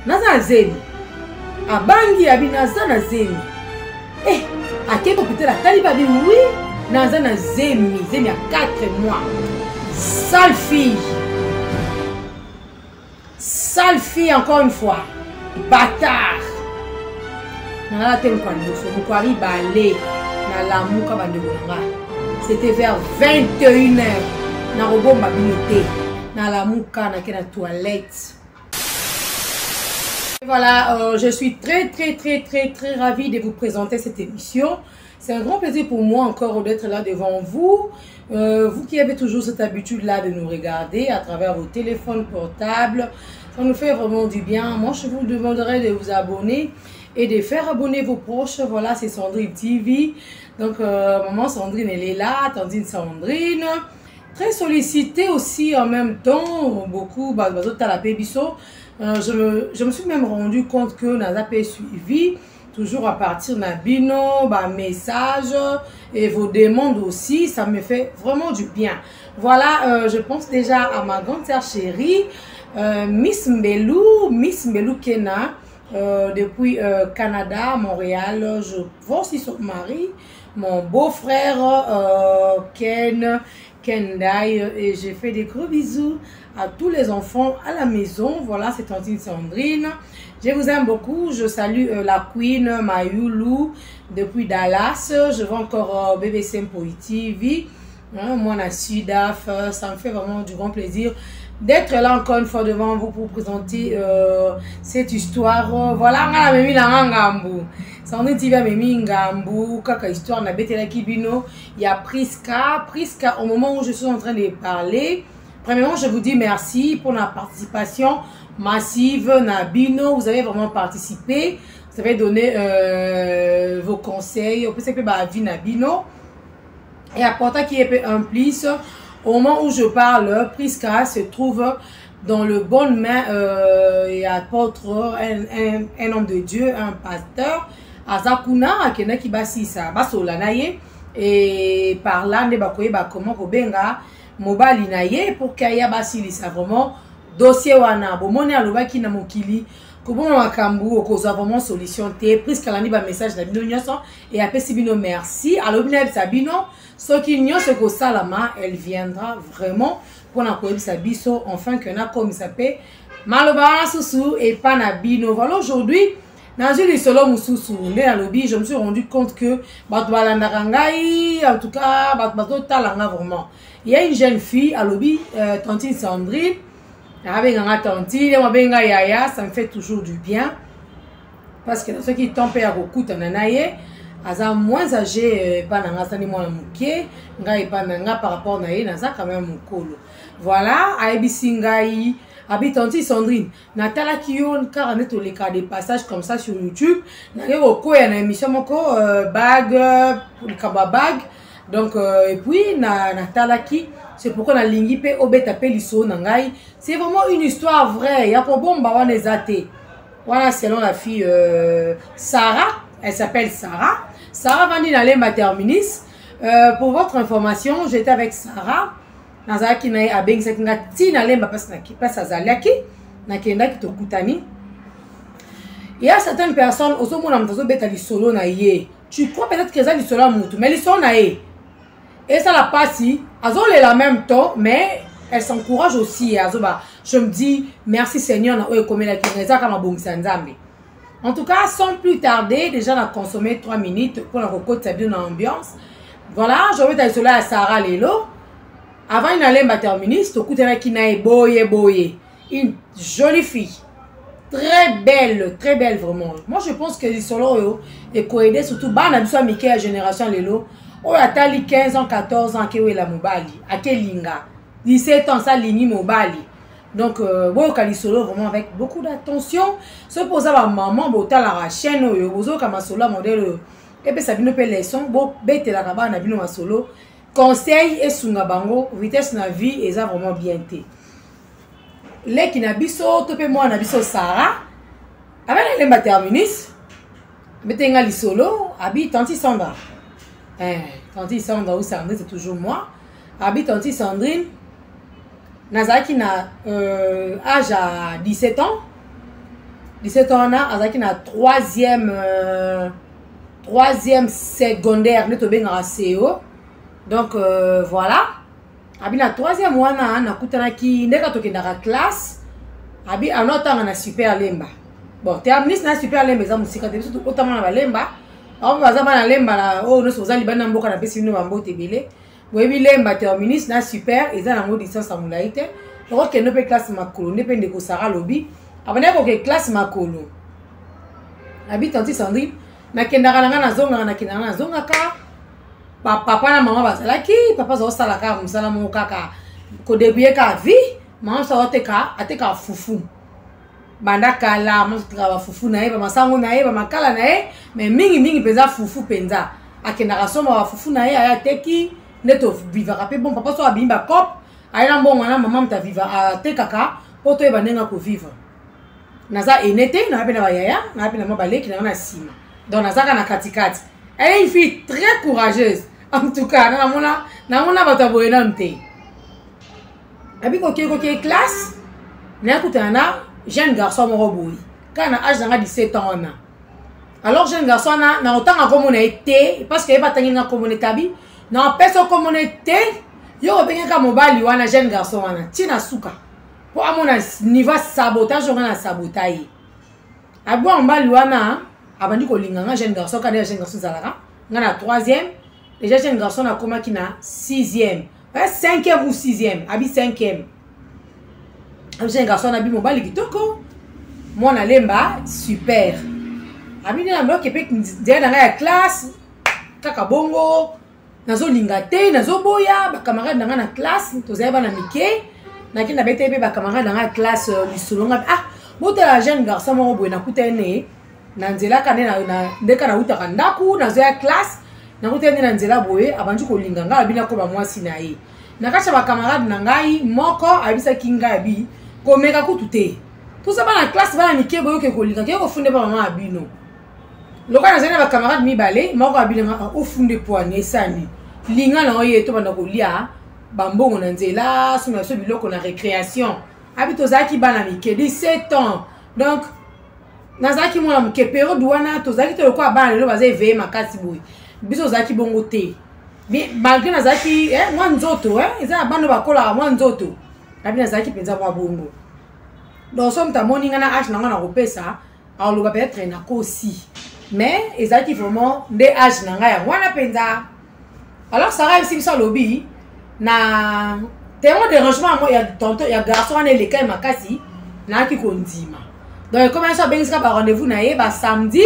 naza na zemi abangi abi naza na zemi ake peut-être atali babi oui naza na zemi à 4 mois sale fille encore une fois bâtard nala te mkwanoso mkwari balé na lamuka bandeko nanga. C'était vers 21h na robomba binoté na lamuka na ke na toilette. Voilà, je suis très ravie de vous présenter cette émission. C'est un grand plaisir pour moi encore d'être là devant vous. Vous qui avez toujours cette habitude-là de nous regarder à travers vos téléphones portables, ça nous fait vraiment du bien. Moi, je vous demanderai de vous abonner et de faire abonner vos proches. Voilà, c'est Sandrine TV. Donc, maman Sandrine, elle est là, Tandine Sandrine. Très sollicitée aussi en même temps, beaucoup, je me suis même rendu compte que nous avons suivi toujours à partir d'un bino, message et vos demandes aussi, ça me fait vraiment du bien. Voilà, je pense déjà à ma grande sœur chérie, Miss Mbelou Kena, depuis Canada, Montréal. Je vois aussi son mari, mon beau-frère Kendai, et j'ai fait des gros bisous à tous les enfants à la maison. Voilà, c'est Tantine Sandrine. Je vous aime beaucoup. Je salue la Queen Mayulu depuis Dallas. Je vois encore BBC Mpoi TV. Moi, na Sudaf, ça me fait vraiment du grand plaisir d'être là encore une fois devant vous pour présenter cette histoire. Voilà, on a mis la ngambu. Sandrine TV a mis ngambu, kaka histoire na betela kibino. Il y a Priska, au moment où je suis en train de parler. Premièrement, je vous dis merci pour la participation massive Nabino. Vous avez vraiment participé. Vous avez donné vos conseils. On peut s'appeler Bavi Nabino. Et apporter qui est un plus. Au moment où je parle, Priska se trouve dans le bon main et apôtre, un homme de Dieu, un pasteur. Azakuna, akena ki basi sa basola naye. Et par là, ne bakoye comment kobenga mobali naye pour kaya basili sa vraiment dossier wana bomone alobaki na mokili kobomo makambu okozwa vraiment solution te. Priska lani ba message na bino nyonso et apesi bino merci alobina sabino soki nyonso ko salama, elle viendra vraiment pour na koyebisa biso enfin que na comme s'appelle maloba susu et pas na bino. Voilà, aujourd'hui dans une solo mususu nde na lobi, je me suis rendu compte que bato balandaka ngai, en tout cas bato talanga vraiment. Il y a une jeune fille à lobby, Tantine Sandrine, avec un Tantine, Yaya, ça me fait toujours du bien. Parce que ceux qui tombent à beaucoup de nanaye, aza moins âgé, pas nanga sani moi la mouké, ngai pas nanga par rapport à naye, naza quand même mukolo. Voilà, Aibi ngai, abi Tantine Sandrine, Natala Kiyon, car on est tous les cas des passages comme ça sur YouTube, nage oko ya na émission moko bag, le kaba bag. Donc, et puis, Natalaki, c'est pourquoi na lingi pe obeta pe liso nangai. C'est vraiment une histoire vraie. Il y a pas bon bawa nezate. Voilà, selon la fille Sarah, elle s'appelle Sarah. Sarah Vandi Nalemba terminis. Pour votre information, j'étais avec Sarah. Nazaki na abeng sekinga ti Nalemba pas azaliaki. Nakenda ki tokutani. Il y a certaines personnes, au moment où on beta lisolo na ye. Tu crois peut-être que ça lisolo a mutu, mais lisolo na ye. Et ça la passe, elles ont la même temps, mais elles s'encouragent aussi. Je me dis, merci Seigneur, en tout cas, sans plus tarder, déjà on a consommé 3 minutes pour la recote sa bien ambiance. Voilà, je vais t'aider à Sarah Lelo. Avant une allée terministe, au coup de qui n'a boye. Une jolie fille. Très belle vraiment. Moi je pense que les solos et coédé surtout, bah, on a besoin de la génération Lelo. Oh, atali 15 ans, 14 ans, kewe la mobali, akelinga, 17 ans, ça lini mobali. Donc, bon, solo vraiment avec beaucoup d'attention. Se pose à maman, bota la chaîne, bozo kama solo modèle, et puis ça vient pe leçon, bon, bête la kaba na bino ma solo. Conseil et sungabango, vitesse na vie, et ça vraiment bien té. Les qui nabiso, tope moi nabiso Sarah, avec les lemba terminis, metenga li solo, abi tanti Sandra. Tantine Sandra ou Sandrine, c'est toujours moi. Habite Tantine Sandrine. Nazaki na âge à 17 ans. 17 ans na azaki na troisième secondaire ne tobenga CO. Donc voilà. Abi na troisième wana na kutanaki ndeka tokendaka classe. Abi anotanga na super lemba. Bon, terminus na super lemba za musika te biso otama na balemba. Awa baza bana lemba na oh no soza libana mboka na pesi no bambote belé. Boyebi lemba terminus na super eza na ngo distance amulaite. Donc que no pe classe makolo ne pe ndeko Sara lobi. Abana ko ke classe makolo. Abi tanti Sandrine na kendaka na zonga na kendaka na zonga ka. Papa na maman bazalaki, papa zo sala ka musala mo kaka. Ko debuye ka vie, maman so ateka fufu. Banda kala mostra ba fufu na ye ba masango na ye ba makala na ye, mais mingi penza fufu penza. Akendaka soma ba fufu na ye aya teki neto vivaka pe bon papa so abimba cop, aya mbongo na maman mta viva atekaka poto e bandenga ko vivre. Naza enete na pe na ba yaya, na pe na mabaleki na sima. Donc naza ka na katikati. Elle est une fille très courageuse. En tout cas, na mona bata boyena nte. Abi ko classe, na kutana jeune garçon mo boy. Kana âge na 17 ans na. Alors jeune garçon na otanga comme on été parce que ba tangi na comme tabi, na peso comme on était, yo benga ka mobali wana jeune garçon wana. Tina suka. Po amona niveau sabotage on na sabotaye. Abo mbali wana abandi ko linganga jeune garçon ka jeune garçon zalaka. Na troisième, déjà jeune garçon a comment qui na sixième, cinquième ou sixième, abi cinquième. Jeune garçon a bi mobali kitoko. Moi na lemba super. Abi na bloc et puis derrière dans la classe, kaka bongo, nazo lingate, nazo boya, ba camarade dans la classe, tozaya ba na mike, na kina bete pe ba camarade dans la classe lisolonga. Ah, bote la jeune garçon mo boye na kutene. Nanzela kane na ndeka na utaka ndaku na zoya classe na kutende na nzela boye abanji ko linganga abina ko ba mwasi na ye na kacha ba camarade na ngai moko abisa kinga abi ko meka kutute tout ça ba na classe ba na mike boyo ke ko linga ke ko funde ba mama abino loka na zena ba camarade mi balé moko abina o funde poignet sani linga na oye to banda ko lia bambongo na nzela sima so biloko na récréation abito zaki ba na mike 17 ans. Donc nazaki mwana mkepero douana tozaki to lokwa bana lelo baza éveillé makasi boy biso zaki bongo te malgré nazaki mwa nzoto eza bana bakola mwa nzoto nabi nazaki penza mwa bongo donc somme ta moninga na âge nanga na kopesa aloba peut-être na ko aussi mais ezaki vraiment nde âge nanga ya wana penza. Alors ça arrive si biso lobi na tellement dérangement moi ya tonto ya garçon ane lekai makasi na ki kondima. Donc comment ça ben sera rendez-vous na ye ba samedi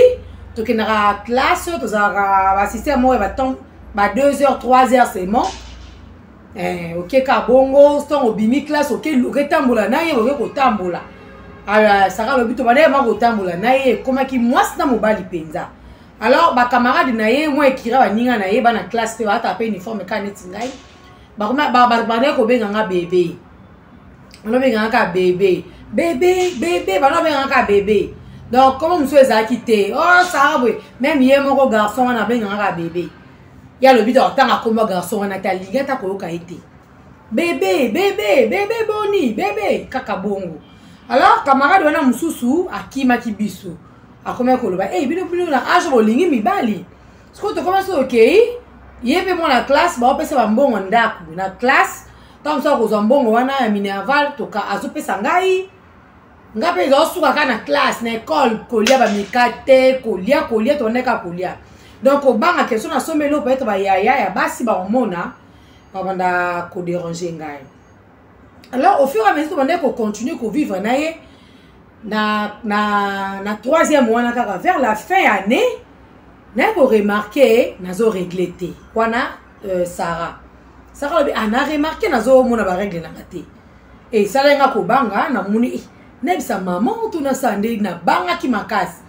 to kenara classe to za assister moi ba temps ba 2h 3h c'est bon. OK ka bongo sto obimi classe OK retambola na ye ko tambola. Alors ça va le but to ba ma ko tambola na ye comment ki mwasi na mobali penza. Alors ba camarade na ye moi ekira ba ninga na ye ba na classe te ba ta pe uniforme ka neti ngai. Ba ko benga nga bébé. On benga nga bébé. Bébé, bah non, mais un bébé. Donc, comment monsieur a quitté? Oh, ça va, même hier, mon garçon, on a bien un bébé. Il y a le but d'entendre comme garçon, on a ta ligue, ta coloca été. Bébé, boni, bébé, kakabongo. Alors, camarade, on a moussou, à qui m'a qui bissou. À combien coloba? Eh, bien, la âge, on ligne, mi bali. Ce que tu commences, ok? Il y a la classe, bah, on peut se faire un bon mandat. La classe, tant que ça, on a un bon wana, un minerval, toka, azoupe sangai. Ngape zo suka kana classe na école kolia ba mikate kolia to neka kolia. Donc au banga question na somelo peut-être ba yaya ya basi ba omona ba banda ko déranger ngai. Alors au fur et à mesure on ko continuer ko vivre na ye na troisième mois na kaka vers la fin année na ko remarquer nazo regretter. Wana Sarah ana remarqué nazo mona ba règle na maté. Et ça lenga ko banga na muni nebisa maman tuna sande na banga ki makasi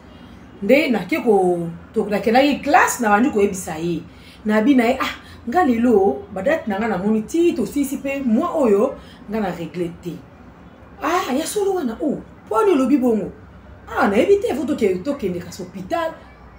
nde na keko to na kenaki classe na bandu ko ebisa ye na bi na nga lelo badat na nga na moni ti to sisi pe moi oyo nga na regretter ya solo wana poni lobi bongo na ebite foto ke to kende ka hôpital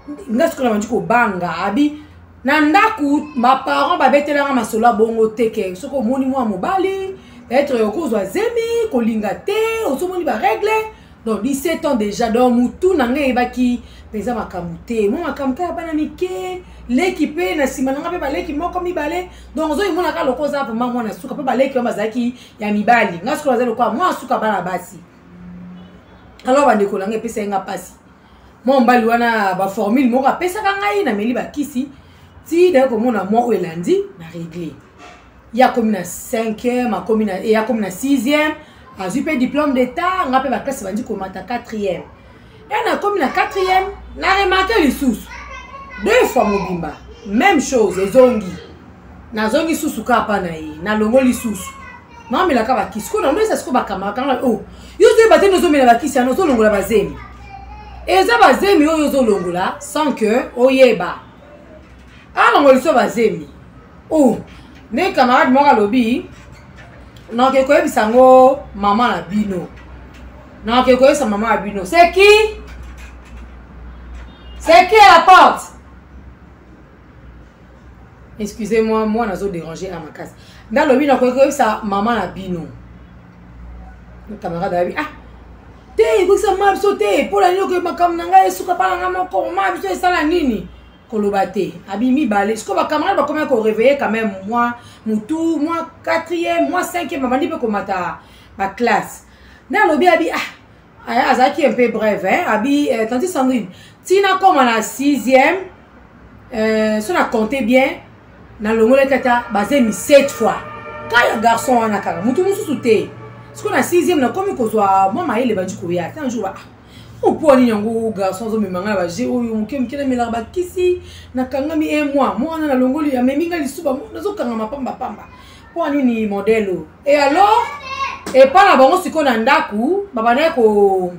nga sikola bandu ko banga abi na ndaku ma parents ba betela nga masolo bongo teke soko moni moi mobali être cause zemi kolinga te osomoni ba règle donc 17 ans déjà donc mutu nanga ebaki peza makamute moi makamute bana mike l'équipe na sima nanga pe baleki moko mibale donc zo imona ka lokoza vraiment moi na suka pe baleki bazaki ya mibali nga suka bazalo kwa moi suka bana basi alors bande ko nanga pesa nga pasi moi mbali wana ba formule moko pesa ka ngai na meli bakisi ti da ko mona moi elandi na régler ya comme na 5e ma comme na ya comme na 6e a eu pe diplôme d'état nga pe ba classe bandi ko mata 4e et na comme na 4e na remarqué les sous deux fois mobimba même chose ezongi na zongi susu ka pa na yi na longo li susu na mela ka ba kisko na ndesa sko ba kamaka na oh yo zo ba te no zo mela ba kisi na zo longola ba zemi eza ba zemi oyo zo longola sans que oyeba a longola so ba zemi oh ne camarade mo ka lobi na ke ko ebisango mama na bino na ke ko esa mama na bino c'est qui à la porte? Excusez-moi, moi, je suis dérangé à ma casse. Dans le bino, ça maman la bino. Le camarade a dit, ah, t'es, vous savez, m'a sauté, pour la nuit que ma camarade est sous capable de mon m'a sauté, ça la nini. Kolobate, abimi balé. Ce que ma camarade va comment qu'on réveille quand même, moi, moutou, moi, 4e, moi, 5e, maman dit que ma classe. Dans le bino, a dit, ah, Azaki un peu bref, hein, abi, tandis Sandrine, tina comme en a 6e, si on a compté bien, dans le mot de kata, basé 7 fois. Quand il y a un garçon en a kara, moutou moussou souté. Ce qu'on a 6e, on a comme qu'on soit, moi, maïe, les bandits kouya, un jour, on peut aller en garçon, on me manga, j'ai eu un kem qui me l'a bakisi, na kangami et moi, on a le ngoli, mais minga li suba, nous autres kangama pamba. Pour aller ni modèle. Et alors, et pas la banque, si qu'on a un daku, babane ko,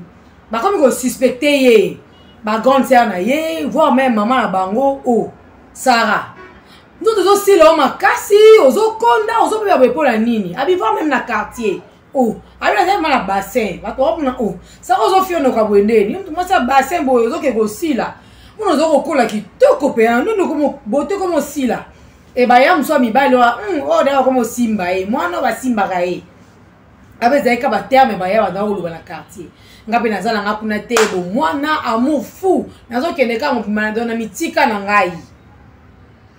bah comme qu'on suspecté, bah grande sœur na ye, voire même maman la bango, oh, Sarah. Nous tous aussi là, on m'a cassé, aux autres conda, aux autres pour la nini, abi voir même la quartier, oh, abi la tête mal la bassin, bah toi on a oh, ça aux autres filles on a kabouendé, nous moi ça bassin bon, aux autres qui aussi là, nous nous autres colla qui te copain, nous comme beauté comme aussi là, et bah y'a m'soit mi bail là, oh d'ailleurs comme simba et moi non va simba kae. Abe zaika ba terme ba ya ba dans le quartier ngape nazala ngapuna te bo mwana amour fou nazo kende ka ngopima na mitika na ngai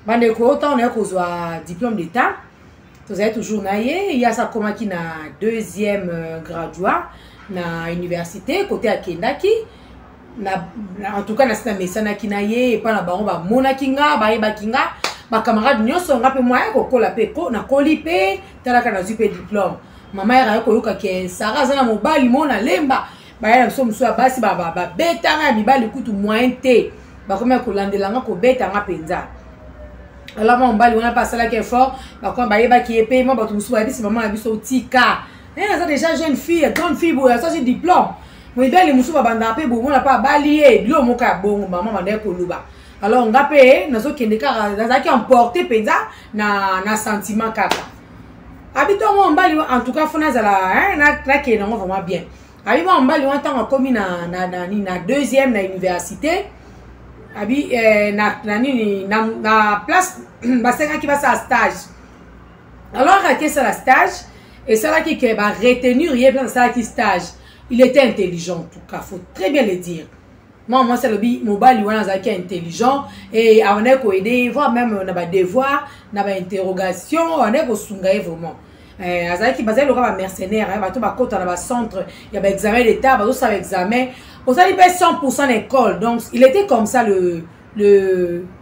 bande ko autant on a kozwa diplôme d'état to za toujours na ye il y a ça comme qui na 2e graduat na université côté à Kendaki na en tout cas na sina mesana kinaye et pas na bango ba mona kinga ba yeba kinga ba camarade nyonso ngape moi ko kola pe ko na kolipe talaka na zupe diplôme. Maman ya koyoka ke Sarah zana mobali mona lemba ba ya so mso basi ba beta nga mibali kutu moyen te ba koma ko landelanga ko beta nga penza alors mobali on a pas ça qui est fort ba ko ba yeba ki epé mo ba to mso ba bisi maman ya biso tika ça déjà jeune fille grande fille boya ça j'ai diplôme mo ibeli mso ba banda pe bo mona pas balier bilo moka bongo maman manda ko luba alors ngape nazo kende ka za ki emporter penza na sentiment kaka. Habituellement, en tout cas, il y a vraiment bien. Habituellement, on a commis na 2e na université. Na place, qui va à stage. Alors, qu'est-ce que la stage? Et ça là qui va retenir, il y a ça qui stage. Il était intelligent, en tout cas, faut très bien le dire. Moi, c'est le mobile, qui est intelligent. Et on a aidé, voire même on a des devoirs, on a des interrogations, on a des vraiment. Azaki basé le cas mercenaire, va tout côté dans le centre, il y avait examen d'état, va tout ça examen. On s'est dit 100% d'école. Donc il était comme ça le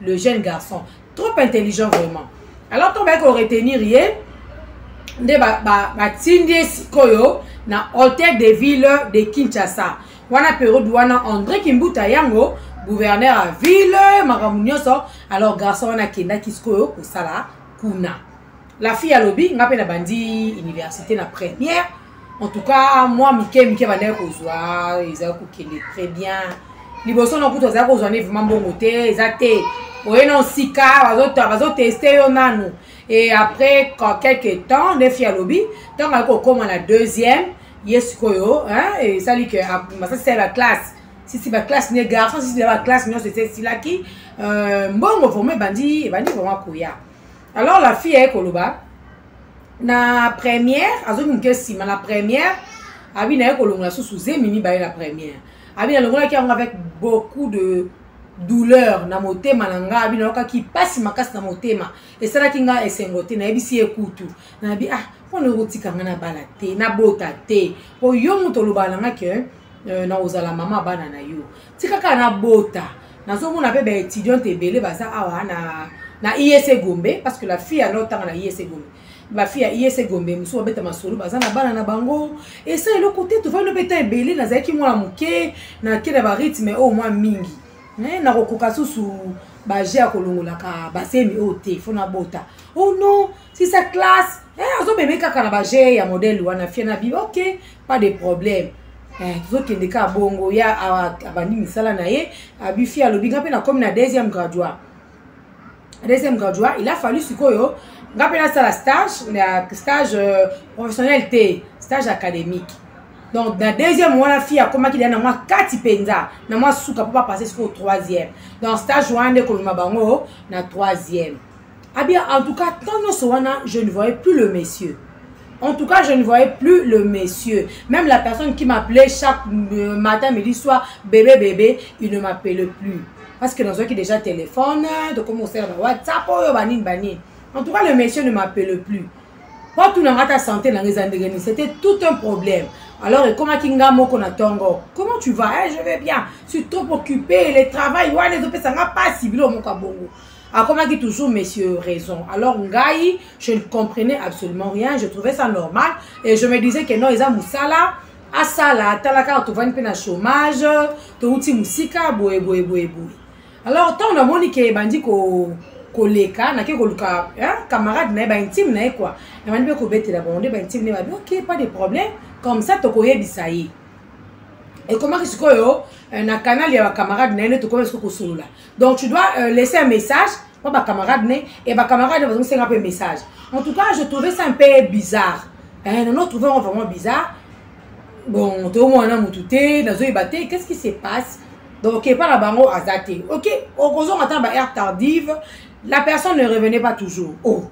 jeune garçon, trop intelligent vraiment. Alors on va retenir rien. De ba tindé koyo na hôtel de ville de Kinshasa. Wana période wana André Kimbuta yango gouverneur à ville makamunyoso. Alors garçon wana kenda kiskoyo ko sala kuna. La fille à lobby, n'a pas na bandi université na première. En tout cas, moi Mike va dire kozwa, ils a kokele très bien. Liboso na kuto za kozwa ne vraiment bon côté, exacté. Oye non sika, bazo tester yo nanu. Et après quelques temps, les filles à lobby, donc on commence la 2e, yes koyo, hein, et ça dit que ça c'est la classe. Si c'est la classe ne garçon, si c'est la classe non c'est là qui bon formé bandi vraiment koya. Alors la fille est koloba na première, la première, abi na kolongola sous mini ba la première abi na longola ki avec beaucoup de douleur na motema na nga abi na ki passe makasi na motema et ça ki nga esengote na ebisi ekutu na abi on ne rotika nga na bala te na bota te po yo moto lobala nga ke na ozala mama bana na yo tika ka na bota na zo mona pe ba étudiante ebele baza awa na IEC Gombe parce que la fille a longtemps na IEC Gombe ma fille a IEC Gombe muso beta masolo baza na bana na bango et ça le côté tu vas no beta ebele na zaki mwana muke na kila ba rythme au moins mingi na kokoka susu ba jea kolongola ka basemi ote fona bota oh non si sa classe azo bébé kaka na ba jea ya modèle wana fie na bi OK pas de problème toujours kende ka bongo ya abandi misala na ye abi fie alobi ngape na comme na deuxième graduat il a fallu sikoyo ngape na sala stage professionnel te stage académique. Donc, dans le deuxième mois, la fille a commencé à moi 4 penza. Na moi souka pour pas passer au troisième. Dans stage Joande Koloma Bango, na troisième. Ah bien, en tout cas, tant que je ne voyais plus le monsieur. En tout cas, je ne voyais plus le monsieur. Même la personne qui m'appelait chaque matin, midi, soir, bébé, il ne m'appelait plus. Parce que dans un qui déjà téléphone, de commencer à WhatsApp, en tout cas, le monsieur ne m'appelait plus. Pas tout dans ta santé dans les années, c'était tout un problème. Alors, comment tu vas? Je vais bien. Je suis trop occupée. Le travail, les autres, ça n'a pas si bien. Alors, comment dit toujours, monsieur, raison. Alors, Ngaï, je ne comprenais absolument rien. Je trouvais ça normal. Et je me disais que non, ils ont moussala. À ça, là, talaka, tu vas une peine à chômage. Tu outil moussika, boé. Alors, tant on a moni que bandi koleka na ke koluka camarade na ba intime na quoi na mani be ko bete la bonde ba intime na ba OK pas de problème comme ça to koye bisayi et comment que sikoyo na canal ya ba camarade na ne to ko ko solo là donc tu dois laisser un message pour ba camarade ne et ba camarade va laisser un peu message. En tout cas je trouvais ça un peu bizarre nous trouvons vraiment bizarre. Bon to mo na mututé na zo ibate qu'est-ce qui se passe donc OK pas la bango azate OK au cause on attend ba heure tardive. La personne ne revenait pas toujours. Oh,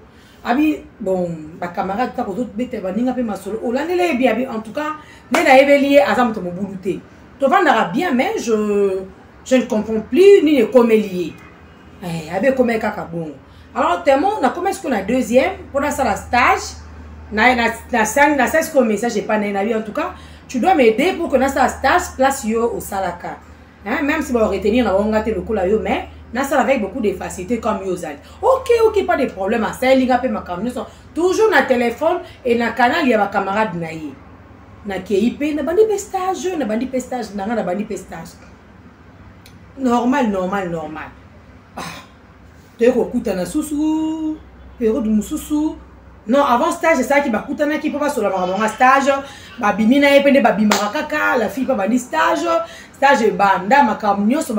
abi bon, ma camarade ta ko bete ba ninga pe masolo. Oh, là ne bien en tout cas, ne la évelier azam to mobuluté. To vandara bien mais je ne comprends plus ni ne comment lié. Abi comment kaka bon. Alors tellement na comment est-ce qu'on a deuxième pour la salle stage. Na 16 comme message j'ai pas na en tout cas, tu dois m'aider pour que na salle stage place yo au salaka. Même si on retenir na wonga te le cola yo mais na ça avec beaucoup de facilité comme Yozal. OK, pas de problème. À ça, il y a ma caméra. Toujours na téléphone et na canal, il y a ma camarade naïe. Na KIP, na bandi pestage, na bandi pestage. Normal. Tu es au na sousou, période mususu. Non, avant stage, c'est ça qui va coûter qui peut pas sur la stage. Babimina epende babimara kaka, la fille pas bandi stage banda makamnyo so.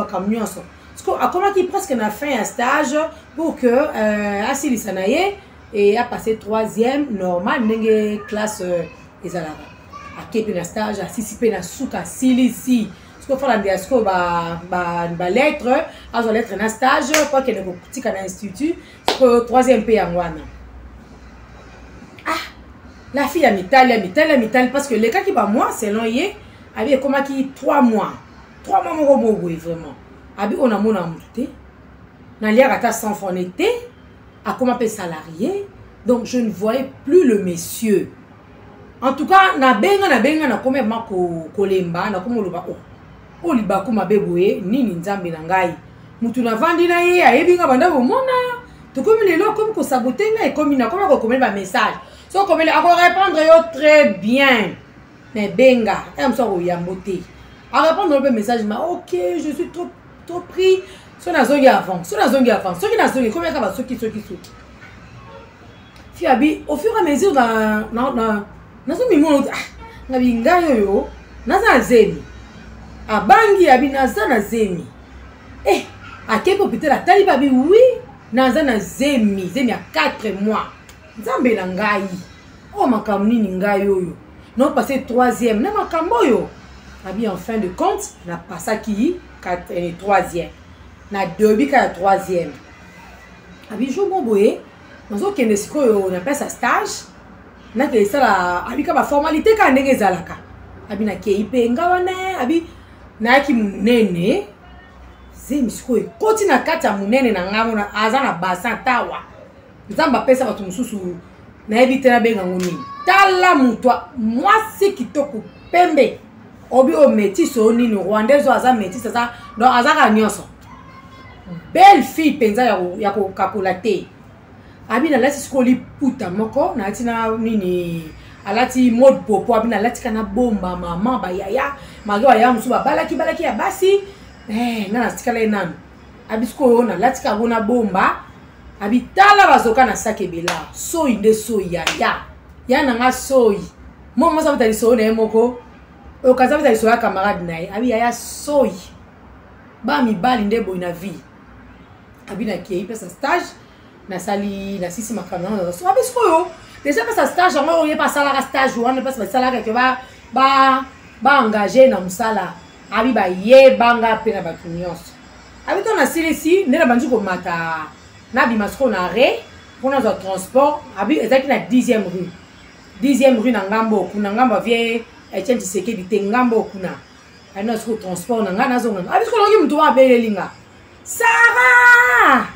A comment qui presque na fait un stage pour que Asili Sanaye et a passé troisième normal nenge classe ezalaka a kepi na stage a sisipe na suka silisi ce que fala ndiasko ba lettre azo lettre na stage quoi que ne kotika na institut ce que troisième pays angwana la fille a mitali parce que les cas qui va moi selon yé avait comment qui 3 mois mon vraiment. Abi on a mon amourté. Na liagata sans fond été. A comment peut salarié. Donc je ne voyais plus le monsieur. En tout cas, na benga na comme mako kolemba na comme loba o liba kuma beboye nini nzambe na ngai. Mutu na vandi na ye ayebinga banda bomona. To comme les lots comme ko saboter na et comme na comme ko comme ba message. So comme il a répondre yo très bien. Mais benga, elle me sort yamboté. À répondre le message, mais OK, je suis trop pris. Sur la zone avant. Ceux qui n'a zone, combien de ceux qui Fiabi, au fur et à mesure, na binga yo, naza zemi. A bangi abi naza na zemi. A kepo peut-être la taliba bi oui, naza na zemi a 4 mois. Nzambe na ngai. Oh makamni ni ngai yo. Non passé troisième, na makambo yo. Abi en fin de compte, na passa qui 3e. Na debi ka 3e. Abi jo bon boye. Nazo kende siko on appelle ça stage. Na ke ça la abi ka ba formalité ka ndenge zalaka. abi na keipe ngawana abi na ki munene zemi siko ekoti na kati ya munene na ngamo na aza na bassin tawa nzamba pesa batu mususu na ebite na benga ngoni tala mutwa mwasi kitoko pembe obi o métis o nini rwandaise aza métis aza donc aza ka nyonso belle fille penza ya ko kakola te abi na lati skoli puta moko na tina nini alati mode popo abi na lati kana bomba mama ba yaya magi ya musu ba balaki ya basi na sikala nanu abi sko na lati ka bona bomba abi tala bazoka na sakebela so inde so ya na nga soyi momo sa bitali so na moko o kaza bitali so ya camarade nae abi ya soyi ba mi bali ndebo na vie abi na kei pesa stage na sali na sisi makamana na so abi sko déjà pesa stage ngo ye pasala ka stage wana pesa sala ka ba engager na musala abi ba ye banga pena ba tunyos abi to na silisi ndela banji ko mata na bi masko na re pour nos transport abi ezaki na 10e rue na ngambo kuna ngambo vie Etienne Tshisekedi te ngambo kuna ana sko transport na ngana zo ngana abi sko longi mtu wa belinga Sarah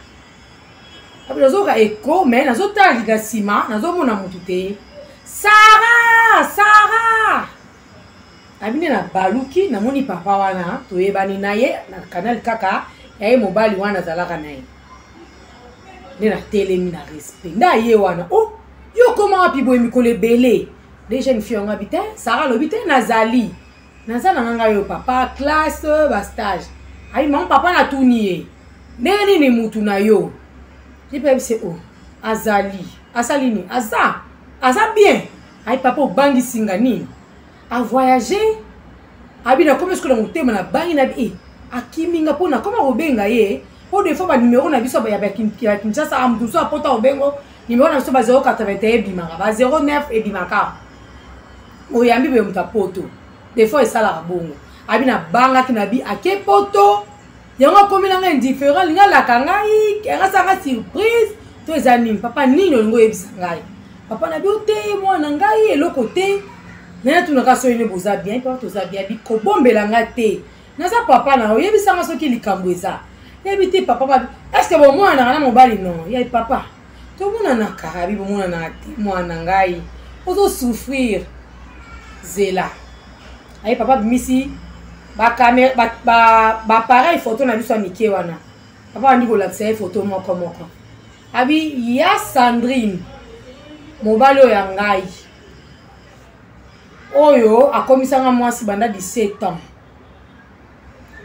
abi nazo ka eko mais nazo tali ga sima nazo mona mutu te Sarah abi na baluki na moni papa wana to yebani naye na canal kaka yaye mobali wana zalaka naye na telemi na respect nda ye wana oh yo comment api boy mikole belé déjà une fille on habite Sarah lobite nazali nazana nganga yo papa classe ba stage ai mon papa na tunier neni ni mutu na yo jipe se oh azali asalini aza bien ai papa bangi singa nini a voyager abina comme est-ce que le motema na bangi na bi akiminga pona comment obenga ye pour des fois ba numéro na biso ba ya Kinshasa amdu so apota obengo numéro na biso ba 081 bimaka ba 09 e bimaka oyambi be mutapoto des fois esala bongo abina banga kinabi akepoto yango komina nga indifférent linga la kangai nga sanga surprise to ezani papa nino ngo yebisa ngai papa na bi ote mwana ngai eloko te nena tunaka so ine boza bien papa to za bien bi ko bombela nga te naza papa na oyebisa nga soki likambo eza yebite papa est-ce que bon mwana na mobali non ya papa to mona na karabi bon mwana na te mwana ngai ozo souffrir zela ay papa bimisi ba camera ba appareil photo na biso mike wana papa andi ko lakisa photo moko abi ya Sandrine mobali ya ngai oyo akomisanga mwasi banda 17 ans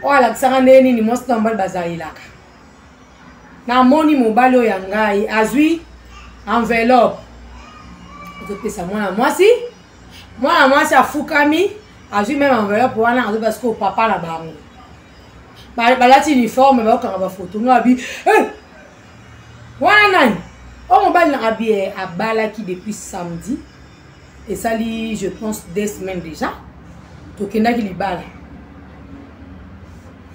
o alakisanga ndeni ni mwasi na mbali bazalilaka na moni mobali ya ngai azwi enveloppe otopesa mwana mwasi afukami azwi même enveloppe wana azo parce que papa na bango balati uniforme bakanga ba photo ngabi wana nani o mobali na abi abalaki depuis samedi et ça li je pense 2 semaines déjà tokendaki libala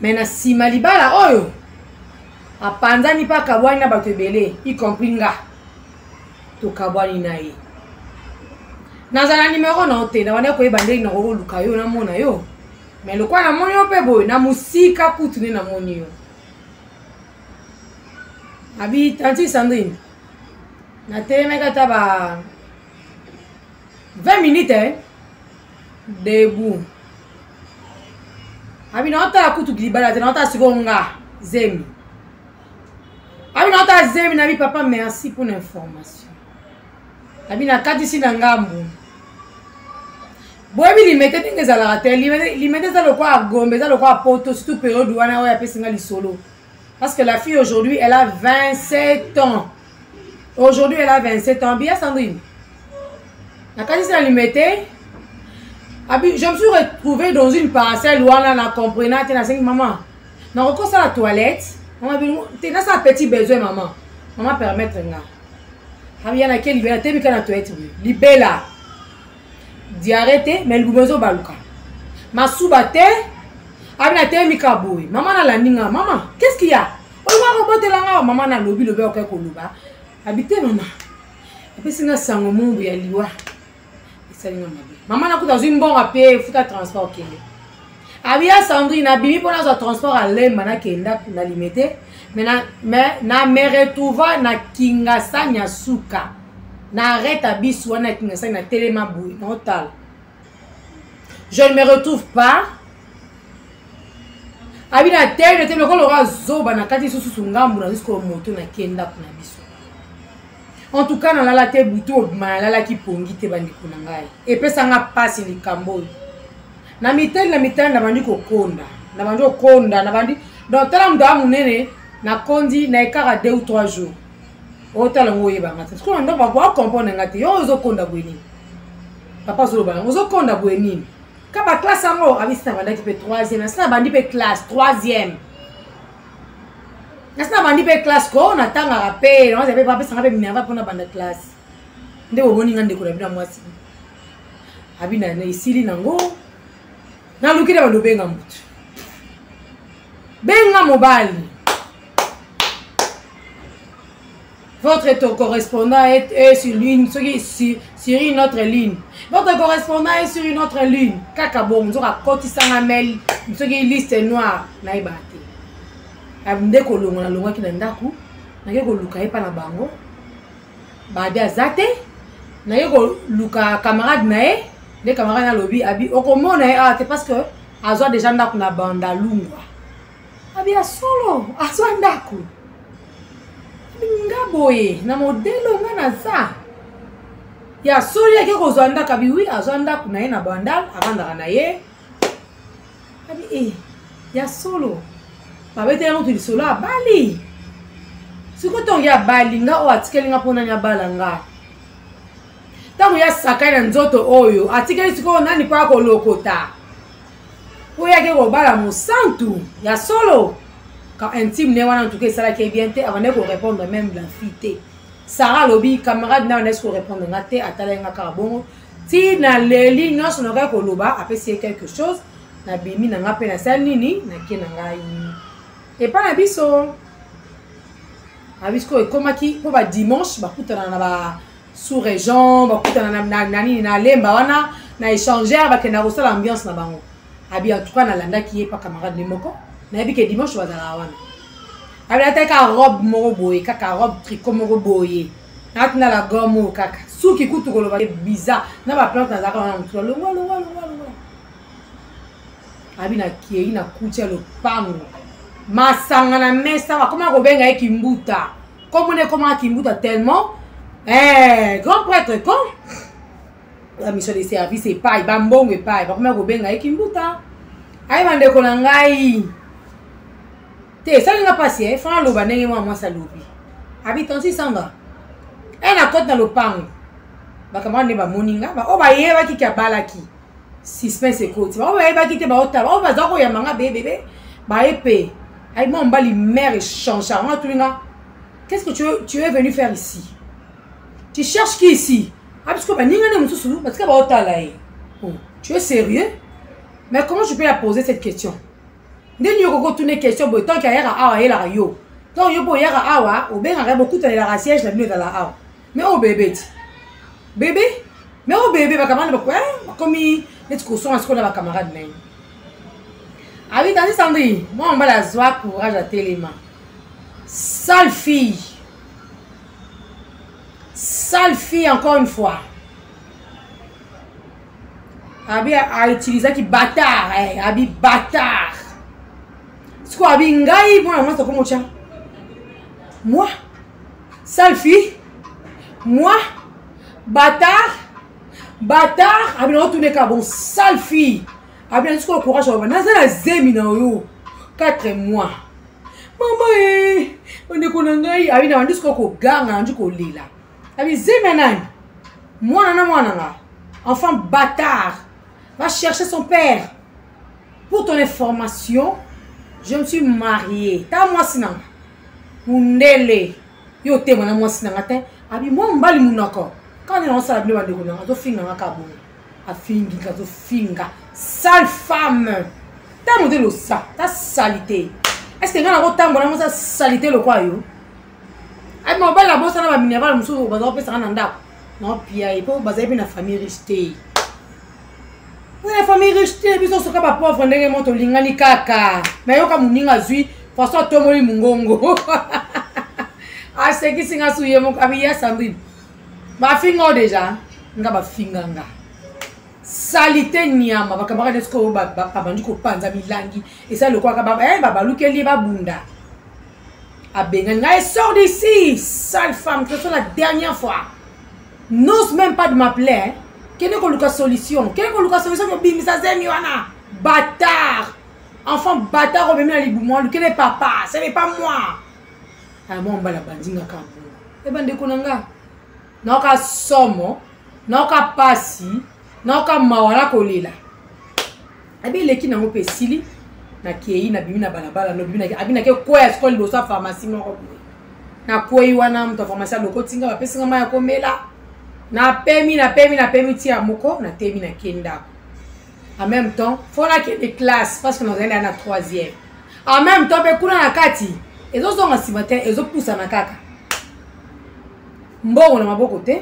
mais na sima libala oyo apanzani pa kabwani na bato ebele y compris nga tokabwani na ye nazala numéro na ote na wana koyeba ndenge na koluka yo na mona yo mais lokwa na moni yo pe boy na musika kutu ne na moni yo abi tanti Sandrine na telemeka taba 20 minutes debout abi na ota kutu libala te na ota sikonga zemi abi na ota zemi na bi papa merci pour l'information abi na katisi na ngambu boyebi limete ndenge ezalaka te limete eza lokwa agombe eza lokwa poto surtout période wana oyo apesinga lisolo parce que la fille aujourd'hui elle a 27 ans aujourd'hui elle a 27 ans bien Sandrine na katisi na limete abi je me suis retrouvée dans une parcelle wana na comprenant te na sengi maman na rekosa la toilette maman bi te na sa petit besoin maman permettre nga abi yana ke libela te bika na toilette libela diarrêté mais lubezo baluka masuba te abi na te mika boy maman na landinga maman qu'est-ce qu'il y a o wa ko botelanga maman na lobi lobe okay ko luba abi te maman epesinga sango mungu ya liwa Maman n'a pas une bonne à payer, il faut un transport. Abia Sandrine, abimi pour notre transport à l'Emana qui est na limité. Mais na me retrouva na Kingasa Nyasuka. Na arrête à Biswa na Kingasa na Télémabou. Je ne me retrouve pas. Abi na terre te meko lora zoba na kati susu ngambu na jusqu'au moto na kenda kuna biso. En tout cas, na la te buto ma la ki pongi te bandi kuna ngai. Et pesa nga passe ni kambo. Na miteli na bandi ko konda. Na bandi ko konda na bandi. Donc tala mdo amunene na kondi na ekara 2 ou 3 jours. O tala ngoye ba ngata. Ko ndo ba kwa comprendre ngati yo zo konda bweni. Papa zo ba zo konda bweni. Quand la classe en haut, avec ça, bandi peut 3e, ça bandi peut classe 3e. Ça bandi peut classe quoi, on attend à rappeler, on savait pas ça rappelle minerva pour la bande classe. Ndé au boni ngande ko na bina mwasi. Abina na isili nango. Na lukira ba dobenga mutu. Benga mobali. Votre correspondant est sur une autre ligne. Votre correspondant est sur une autre ligne. Kaka bon, nous aura cotisé mail, nous avons une liste noire. Naibate. Abinde ko longa na longa ki na ndaku. Na ke ko luka epa na bango. Bade azate. Na ke ko luka camarade na e, les camarades na lobby abi okomona e ate parce que azwa déjà ndaku na banda lungwa. Abi a solo, azwa ndaku. Ngaboye na modelo ngana za ya sori yake ko zwanda kabiwi azwanda kuna ye na bandal avanda na ye abi ya solo babete ya mutu solo a Bali siko tongi ya Bali nga o atikeli nga pona nya balanga tamu ya sakai na nzoto oyo atikeli siko nani pa ko lokota o yake ko bala musantu ya solo. Quand intime ne wana en tout cas ça la qui est bien te avant de répondre même la fille Sarah lobby camarade na on est répondre ngate atalenga carbon ti na leli no sonoka ko loba après c'est quelque chose na bimi na ngape na salini na ke na ngai et pas na biso abisko e koma ki po ba dimanche ba kutana na ba sous région ba kutana na nani na lemba wana na échanger ba ke na rosala ambiance na bango abi en tout cas na landa qui est pas camarade ni moko. Nabi que dimanche bazala wana. Abi ateka robe moko boye kaka robe tricot moko boye. Natina la gomme kaka. Suki kutu ko loba bizarre. Na ba plante na zaka wana mutula longa. Abi na kiei na kutia lo pango. Masanga na mesa ba koma ko benga ekimbuta. Comment kimbuta tellement grand prêtre comme la mission de service et pas bambongo et pas ba koma ko benga ekimbuta. Ai bande ko na ngai. Te ça n'a pas passé fa lo banenge moi ça lobi habitant si sanga na côte na lopango ba kamane ba moninga ba o ba yeba ki ka balaki suspense côte ba o ba yeba ki te ba ota ba za ko ya manga bébé ba épée ai mon bali mère change on tulinga. Qu'est-ce que tu es venu faire ici? Tu cherches qui ici? Parce que ba ninga ne mususu parce que ba ota là. Tu es sérieux? Mais comment je peux la poser cette question? Ndeni yoko tourner question bo tant qu'il y a awa la yo. Donc yo bo yara awa o ben nga beaucoup de la siège la minute la awa. Mais oh bébé. Bébé? Mais oh bébé ba kamane ba quoi? Comme les discussions à ce qu'on a ba camarade nai. Ah oui, tandis Sandrine, moi on va la joie courage à téléma. Sale fille encore une fois. Abi a utilisé qui bâtard, abi bâtard. Ce qu'on a vu ngai moi c'est comment tiens. Moi sale fille. Moi bâtard. Abi na retourner ka bon sale fille. Abi na ce courage on va na zemi na yo 4 mois. Maman on est konangai abi na ndisiko ko ganga ndiko lela. Abi zemi nani. Moi na enfant bâtard. Va chercher son père. Pour ton information, je me suis mariée. Ta moi sinan. Mundele. Yo te mona moi sinan atin. Abi moi mbali munako. Quand on s'est appelé bande kona, to finga ngakabo. A fingi ka to finga. Sale femme. Ta modelo ça, ta salité. Est-ce que ngana ko tambola mo sa salité le quoi yo? Abi mo bala bossa na ba minerval musu ba zo pesa na ndako. Non pia ipo baza ipi na famille riche. La famille riche, biso soka ba pauvre ndenge moto lingani kaka. Mais yoka muninga zui, façon tomoli mungongo. Ah c'est qui singa souye mon abiya Sandrine. Ba fingo déjà, nga ba finganga. Salité nyama bakabaka desko ba bandi ko panza milangi et ça le quoi ka ba ba lukeli ba bunda. Abenga nga sort d'ici, sale femme, que c'est la dernière fois. N'ose même pas de m'appeler. Hein. Quelle est la solution? Quelle est la solution pour bimisa zemi wana? Bâtard! Enfant bâtard, on me met moi. Quel est papa? Ce n'est pas moi. Ah, moi, on va la bandinga kambo. Eh ben, dekonanga. N'oka somo, n'oka pasi, n'oka mawala kolela. Eh bien, les qui n'ont pas sili, na kei, na bimi na balabala, no bimi na abina ke quoi est-ce qu'on doit pharmacie non? Na quoi wana mto pharmacie loko tinga ba pesinga maya komela. Na pemi tia moko na temi na kenda. En même temps, faut la que des classes parce que nous allons à la 3e. En même temps, be kuna na kati. Ezo zonga simatin, ezo poussa na kaka. Mbongo na maboko te.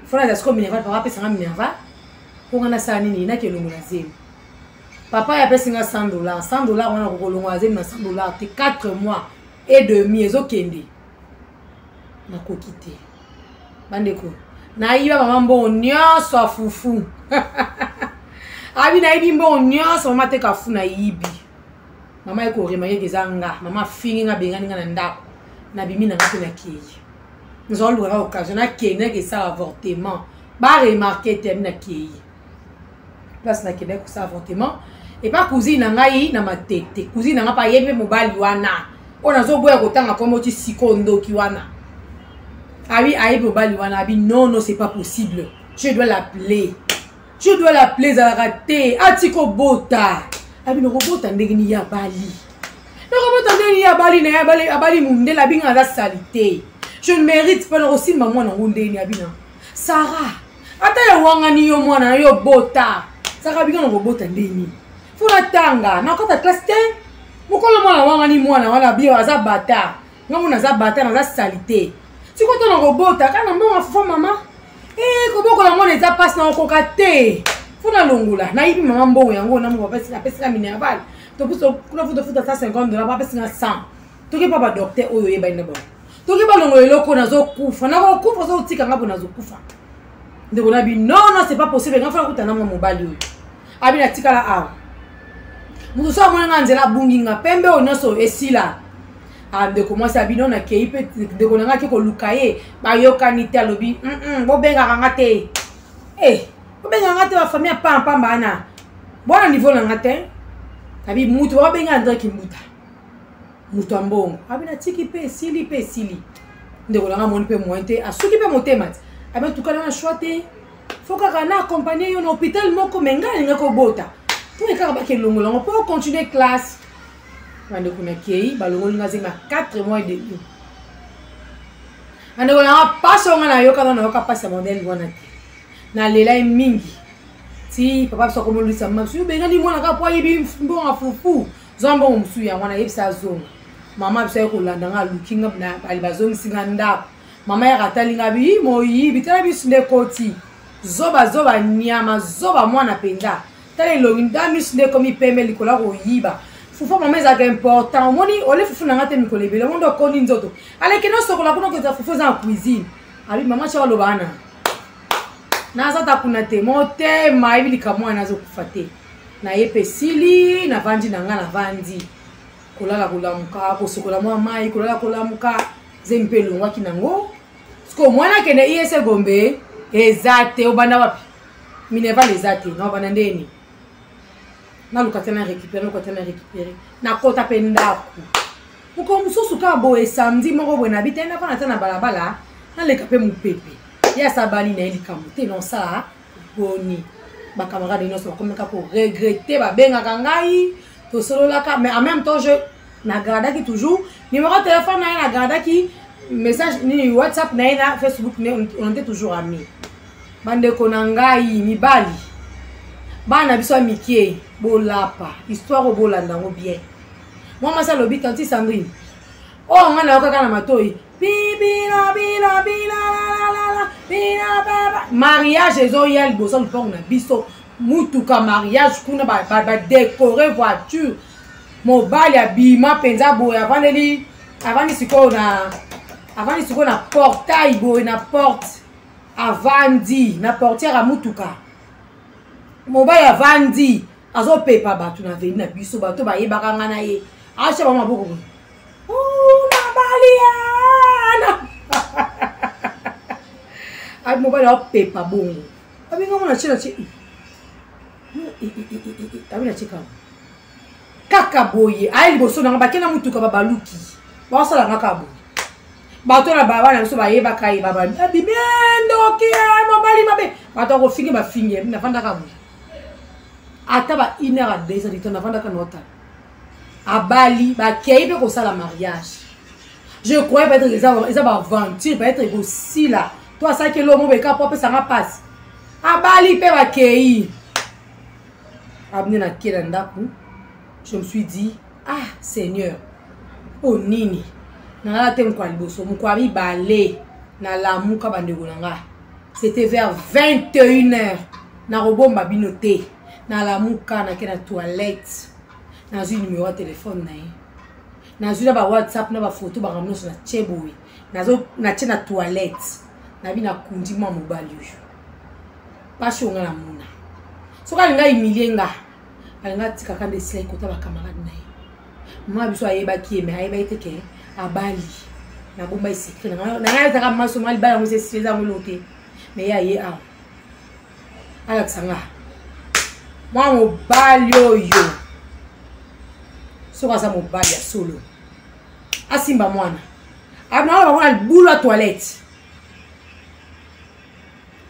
Faut la dasko minerval papa pesa nga minerval. Pour ngana sani ni na kelongo na zemi. Papa ya pesa nga $100. $100 wana ko kolongo na zemi na $100 te 4 mois et demi ezo kende. Na ko kité. Bandeko. Na iba mama mbo nyonso afufu. Abi na ibi mbo nyonso mama te kafu na ibi. Mama eko remaye kezanga, mama fingi nga bengani nga na ndako. Na bimi na ngako na keye. Nous allons avoir l'occasion na keye que ça avortement. Ba remarquer terme na keye. Place na Québec ça avortement et pas cousine ngai na matete. Cousine nga pa yebe mobali wana. Ona zo boya kotanga komo ti sikondo ki wana. Ah oui, non, c'est pas possible. Je dois l'appeler. Je dois l'appeler Zarate. Atiko Bota. Ah oui, le robot a ndegni ya Bali. Le robot a ndegni ya Bali, na Bali munde la binga la salité. Je ne mérite pas aussi maman na munde ni abina. Sarah. Ata ya wangani yo mwana yo Bota. Sarah binga le robot a ndegni. Funa tanga. Na kota classe te. Mukolo mwana wangani mwana wana bio aza bata. Ngamu na za bata na za salité. Si quand on a robot, quand on a fait maman, eh, comment on a des passe dans le cocaté. Faut la longola. Na ibi maman bon yango na mo pesa pesa minerval. To puso kuna futo futa $50 ba pesa 100. To ke papa docteur oyo yeba ina bon. To ke ba longo eloko na zo kufa. Na ko kufa zo tika ngabo na zo kufa. Ndeko na bi non c'est pas possible nga fa kutana mo mobali oyo. Abi na tika la a. Muso so mo nga nzela bunginga pembe onoso esila. De commencer à bino na keipe de konanga ki ko lukaye ba yokani te alobi bo benga ngate bo benga ngate ba famille pampa bana bona niveau na ngate abi mutu ba benga ndra ki mutu ambongo abi na tiki pe sili de konanga moni pe mointe asuki pe motema abi tukana na choite faut ka na accompagner yo na hôpital moko menga ngako bota pour ka ba ke longo longo pour continuer classe. Quand on a kei, balongo ngazima 4 mois et demi. Ando na passe on na yoka na yoka passe modèle wana te. Na lela mingi. Si papa so comme lui ça mabsu benga ni mwana ka po yibi mbonga fufu. Zombo msu ya mwana yebisa zonga. Mama bisa ko landa nga looking up na alibazongi singanda. Mama ya katalinga bi moyi bitala bisinde koti. Zoba nyama zoba mwana penda. Tale lo nda misinde komi peme likola ko yiba. Fufu mama est important. Moni ole fufu na ngate mikole bele mondo koni nzoto. Ale keno sokola kuna ko fufu za cuisine. Abi mama chawa lo bana. Na zata kuna te mote maibi likamwa nazo kufate. Na yepe sili na vandi na nga na vandi. Kolala kolamuka ko sokola mwa mai kolala kolamuka zempelo ngwa kinango. Sko mwana kene IS Gombe ezate obanda wapi. Minerval ezate na obanda ndeni. Na lukatena récupérer na kota pendaku muko mususu ka boye samedi moko bwe na bitenda fa na tana balabala na leka pe mupepe ya sabali na elikamuté non ça boni ba camarade nyonso bakomeka pour regretter ba benga kangai to solo la ka mais en même temps je na garda ki toujours numéro de téléphone na garda ki message ni WhatsApp na Facebook on était toujours amis bande konangai mibali bana biso mikie bolapa histoire obolanda ngo bien moi masa lobi tanti Sandrine oh ngana okaka na matoi bibina bina bina la la la bina baba mariage ezo yel boso mpong na biso mutuka mariage kuna ba décorer voiture mobali abima penza boy avandi siko na portail boy na porte avandi na portière a mutuka mobali avandi azo pepa batu na veni na biso bato ba yebaka ngana ye acha ba maboko boy na baliana ai mobali a pepa bongo abinga mona chela chi abina chika kaka boye ai liboso na bakena mutuka babaluki basala ngaka boye bato na baba na biso bayeba kai baba bimendo ki mobali mabe bato ko finge ba finge na vanda ka boye ata ba 1 heure à 2 heures de na vanda ka nota abali ba keibe ko sala mariage je crois peut être ça va aventure peut être aussi là toi ça que l'homme beka pop ça nga passe abali pe ba kei abne na kela ndaku. Je me suis dit, ah Seigneur, oh nini, na la tem kwa liboso, mukwa bi balé, na la muka bandego nanga. C'était vers 21h, na robomba binoté, na la muka na kena toilette, na zu numéro de téléphone na ye. Na zu na ba WhatsApp na ba photo ba ramno na cheboui, na zo na tena toilette, na bi na kundi mwa mobali yo. Pa shonga na muna. Soka linga imilienga. Alinga tika kande sila kota ba camarade na ye. Mwa biso ayeba ki me ayeba iteke abali. Na bomba isikre na nga taka maso mali bala mo se seza ngolote. Me ya ye a. Alexanga. Mwa mobali yo. Soka sa mobali ya solo. Asimba mwana. Abna ba mwana boule à toilette.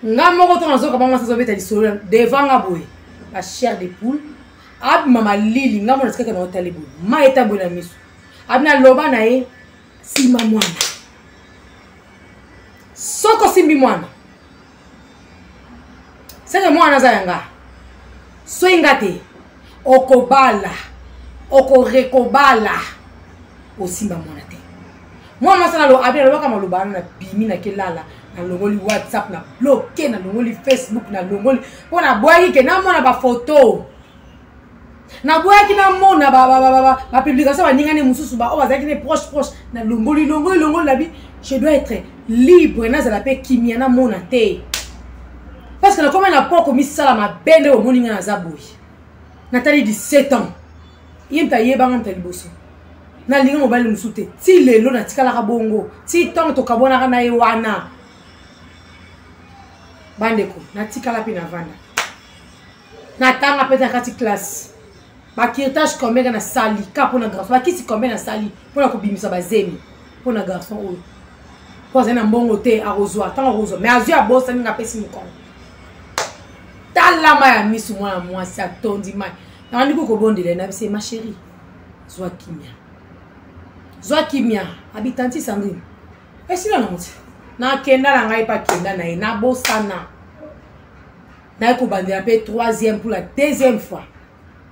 Nga moko to nazo ka ba mwa sa beta di solo devant nga boy. La chair de poule. Ab mama lili nga mona skaka na hoteli boy. Ma eta bona miso. Abna loba na ye simba mwana. Soko simbi mwana. Sasa mwana za yanga. So ingate. Okobala. Okorekobala. O simba mwana te. Mwana sana lo abia lo kama lobana na bimi na kelala. Na longoli WhatsApp na bloqué na longoli Facebook na longoli pona boyi ke na mona ba photo na boyi ki na mona ba publication ba ningane mususu ba o bazaki ne proche na longoli la bi je dois être libre na za la pe kimia na mona te parce que na comme na poko mi sala ma bende o moninga na za boyi na tali 17 ans yemta yeba ngam tali boso na linga mobile musute ti lelo na tikala ka bongo ti tongo to kabona kana ye wana bandeko na tikala pina vanda na tanga peta kati classe ba kirtage combien na sali ka pona garçon ba kisi combien na sali pona ko bimisa ba zemi pona garçon o poza na mbongo te arozwa tanga rozo mais azua bossa ninga pesi mukon talama ya misu mwana mwasi atondi mai na ndiko ko bondele na bise ma chérie zwa kimia habitanti Sandrine esila na muti na kenda na ngai pa kenda na ina bosana na ko bandela pe 3e pour la 2e fois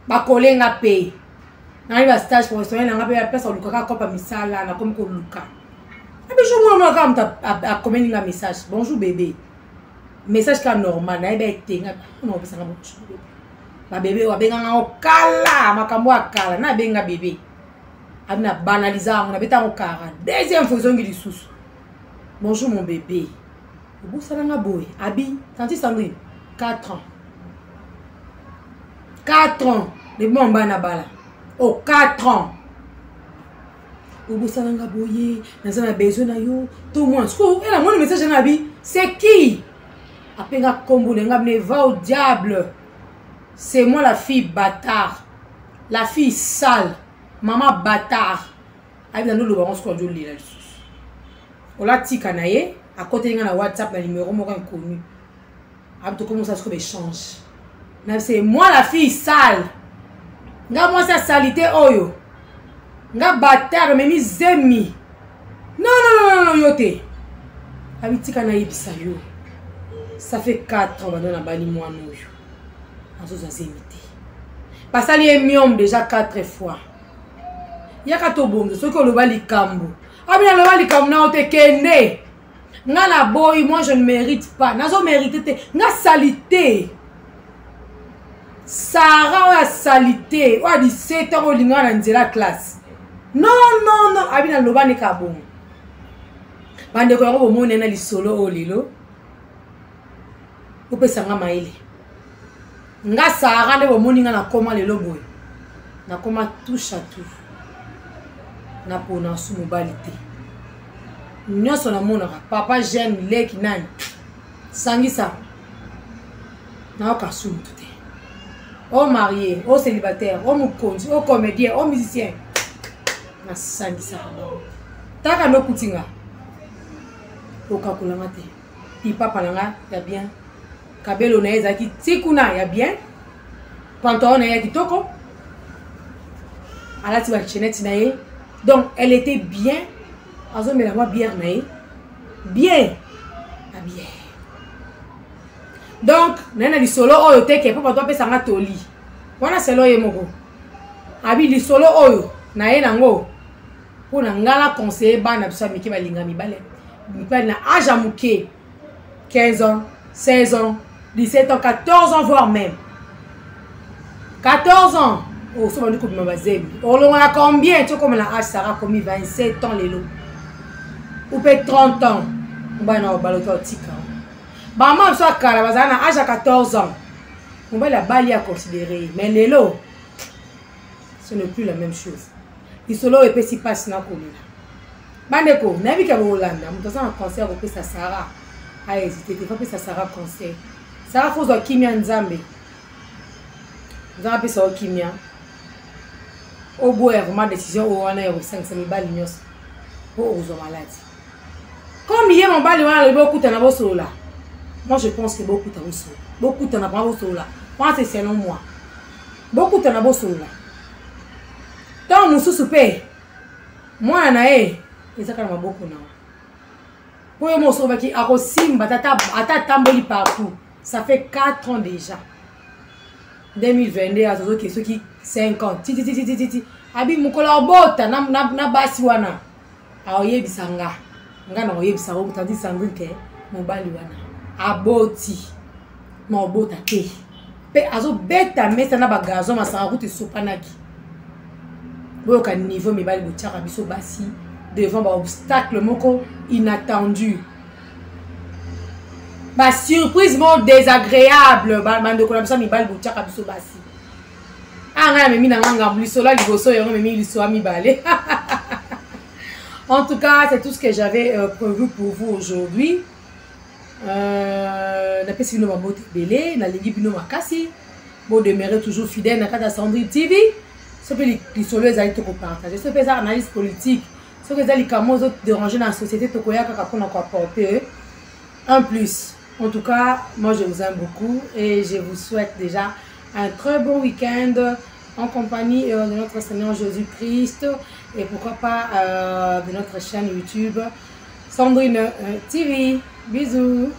ba kolenga pe na iba stage professionnel na ngape ya pesa lukaka kopa misala na comme ko luka abi jo mo ka mta a communiquer un message bonjour bébé message ka normal na iba etenga no pesa ngabo ba bébé wa benga ngo kala makambo akala na benga bébé abina banaliser on abeta ngo kara 2e fois zongi lisusu. Bonjour mon bébé. Vous savez nga boy. Abi, tanti Sandrine, 4 ans. 4 ans. Les bons bana bala. Oh 4 ans. Vous savez nga boy. Nous avons besoin de yo. Tout le monde. Elle a mon message na Abi. C'est qui? Après nga kombo nga ne va au diable. C'est moi la fille bâtard. La fille sale. Maman bâtard. Abi dans le baron ce qu'on dit là. Ola tika na ye à côté nga na WhatsApp na numéro moko inconnu. Abto comment ça se échange. Na c'est moi la fille sale. Nga moi ça salité oyo. Nga bâtard mais mi zemi. Non yote. Abi tika na yebisa yo. Ça fait 4 ans na bali mwana oyo. Azo za zemité. Pasali emiom déjà 4 fois. Yaka to bongo soko lo bali kambo. Abina lo bali kambo na ote kende. Nga la boy, moi je ne mérite pas. Nazo mérité te. Nga salité. Sarah a salité. Ou a 17 ans au linga dans la classe. Non, non, non. Abi na loba ne kabon. Bande ko ko mo nena li solo o lilo. Ou pe sanga maile. Nga Sarah ne bo moninga na koma lelo boy. Na koma touche à tout. Na pona su mobilité. Nyonso na monaka papa jeune leki nani. Sangisa. Na ka su tout. Oh marié, oh célibataire, oh mukonzi, oh comédien, oh musicien. Na sangisa. Taka no kutinga. Okakulanga te. Pipa palanga ya bien. Kabelo na ezaki tikuna ya bien. Pantalon na ya kitoko. Alati wa chenette na ye. Donc elle était bien. Azo me la moi bière na ye. Bien. Ah bien. Donc nena li solo oyo te ke papa to pesa nga toli. Wana selo ye moko. Abi li solo oyo na ye nango. Pona ngala conseiller bana biso miki balinga mibale. Mibale na âge à muke. 15 ans, 16 ans, 17 ans, 14 ans voire même. 14 ans. Oh, ça va nous couper ma bazem. Oh, on a combien? Tu sais comme la âge Sarah commis 27 ans les lots. Ou peut 30 ans. On va na baloto tika. Maman soit kala bazana âge à 14 ans. On va la balie à considérer, mais les lots ce n'est plus la même chose. Il solo et puis si passe na kolila. Bandeko, nabi ka Hollande, on doit un concert au pesa Sarah. A hésité, tu vas pesa Sarah concert. Sarah faut zo kimia nzambe. Nzambe pesa o kimia. Au bout vraiment décision au on a eu 500 000 balles nyos. Pour aux malades. Comme hier mon balle on a beaucoup na boso là. Moi je pense que beaucoup na boso. Beaucoup na boso là. Moi c'est selon moi. Beaucoup na boso là. Tant mususu pe. Moi na e ezaka na beaucoup na. Pour yo mo so baki akosimba ata tamboli partout. Ça fait 4 ans déjà. 2022 azozo ke ceux qui 50 ti abi mukola obota na basi wana aoyebisanga nga na oyebisa ko tandi sandrike mobali wana aboti ma obota te pe azo beta mesa na bagazo masanga kuti sopanaki boka niveau mibali botiaka biso basi devant ba obstacle moko inattendu. Ba surprise mo désagréable ba mande ko na bisa mibali botiaka biso basi. Ah mais mina nganga blisola liboso yo mais mi liso ami balé. En tout cas, c'est tout ce que j'avais prévu pour vous aujourd'hui. Na pesi no mabote belé, na lingi bino makasi. Bon demeurer toujours fidèle na kata Sandrine TV. Ce que les solo ezali to partager. Ce que ça analyse politique, ce que ça les camos autres déranger dans la société to koya kaka pona ko apporter un plus. En tout cas, moi je vous aime beaucoup et je vous souhaite déjà un très bon week-end en compagnie de notre Seigneur Jésus-Christ et pourquoi pas de notre chaîne YouTube Sandrine TV. Bisous.